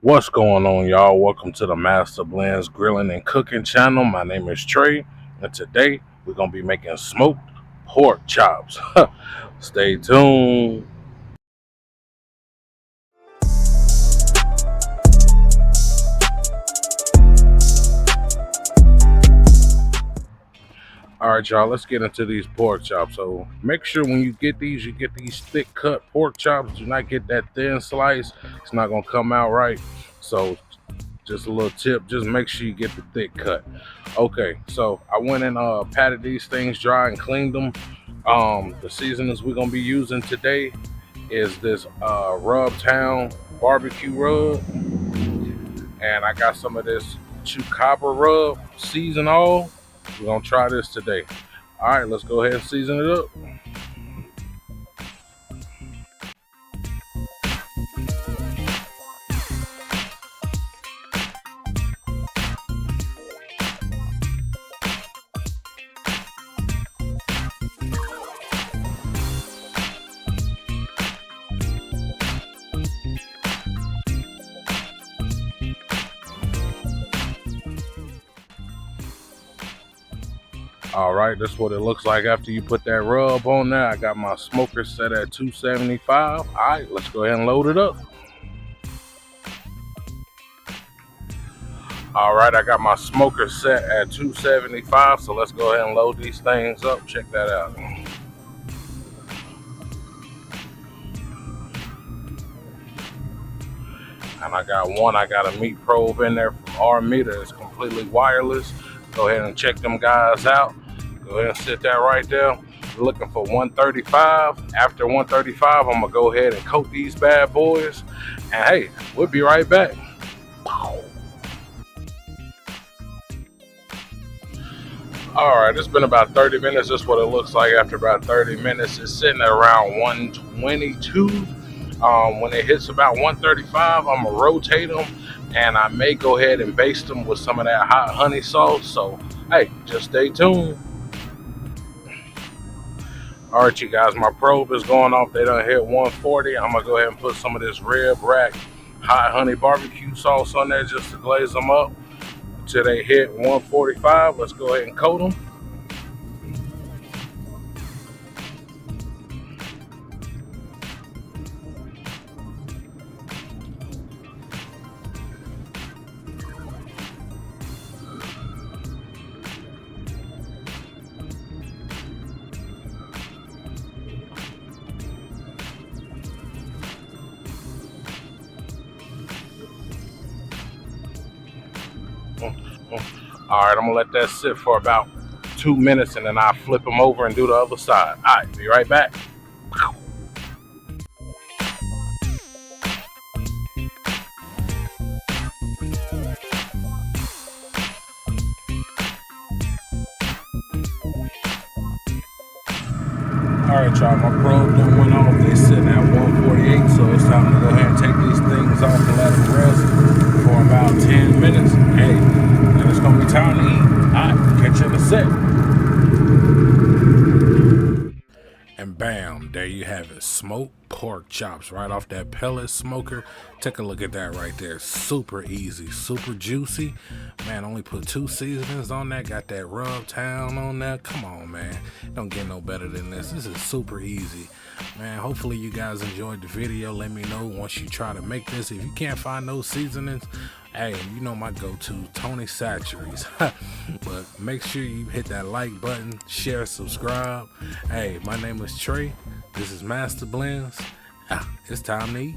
What's going on, y'all? Welcome to the Mastablendz Grilling and Cooking channel. My name is Trey, and today we're gonna be making smoked pork chops. Stay tuned. All right, y'all. Let's get into these pork chops. So make sure when you get these thick cut pork chops. Do not get that thin slice. It's not gonna come out right. So just a little tip, just make sure you get the thick cut. Okay, so I went and patted these things dry and cleaned them. The seasonings we're gonna be using today is this Rub Town barbecue rub, and I got some of this Chupacabra rub season all. We're gonna try this today. All right, let's go ahead and season it up. All right, that's what it looks like after you put that rub on there. I got my smoker set at 275. All right, let's go ahead and load it up. All right, I got my smoker set at 275, so let's go ahead and load these things up. Check that out. And I got a meat probe in there from Armeator. It's completely wireless. Go ahead and check them guys out. Go ahead and sit that right there. We're looking for 135. After 135, I'm gonna go ahead and coat these bad boys. And hey, we'll be right back. All right, it's been about 30 minutes. That's what it looks like after about 30 minutes. It's sitting at around 122. When it hits about 135, I'm gonna rotate them, and I may go ahead and baste them with some of that hot honey sauce. So hey, just stay tuned. All right, you guys, my probe is going off. They done hit 140. I'm gonna go ahead and put some of this rib rack hot honey barbecue sauce on there just to glaze them up until they hit 145. Let's go ahead and coat them. All right, I'm gonna let that sit for about 2 minutes, and then I'll flip them over and do the other side. All right, be right back. All right, y'all, my probe done went off. They sitting at 148, so it's time to go ahead and take these things off and let them rest for about 10 minutes. Hey, then it's gonna be time to eat. All right, catch you in a sec. And bam, there you have it. Smoked pork chops right off that pellet smoker. Take a look at that right there. Super easy, super juicy. Man, only put 2 seasonings on that. Got that Rub Town on there. Come on, man. Don't get no better than this. This is super easy. Man, hopefully you guys enjoyed the video. Let me know once you try to make this. If you can't find those seasonings, hey, you know my go-to, Tony Satchery's. But make sure you hit that like button, share, subscribe. Hey, my name is Trey. This is Mastablendz. It's time to eat.